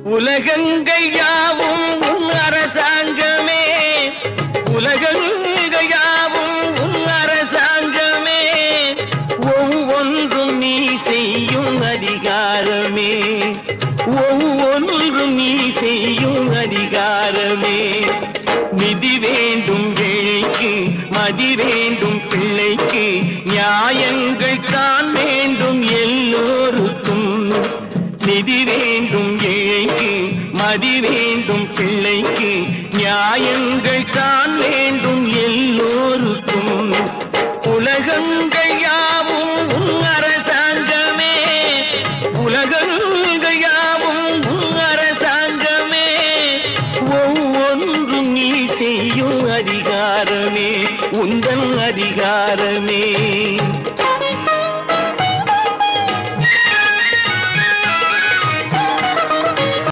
உலகங்கள் யாவும் உன் அரசாங்கமே, உலகங்கள் யாவும் உன் அரசாங்கமே, ஒவ்வொன்றும் நீ செய்யும் அதிகாரமே, ஒவ்வொன்றும் நீ செய்யும் அதிகாரமே. நிதி வேண்டும் ஏழைக்கு, மதி வேண்டும் பிள்ளைக்கு, நியாயங்கள் தான் வேண்டும் எல்லோருக்கும். நிதி வேண்டும் ஏழைக்கு, மதி வேண்டும் பிள்ளைக்கு, நியாயங்கள் தான் வேண்டும் எல்லோருக்கும். உலகங்கள் யாவும் உன் அரசாங்கமே, உலகங்கள் யாவும் உன் அரசாங்கமே, ஒவ்வொன்றும் நீ செய்யும் அதிகாரமே, உந்தன் அதிகாரமே.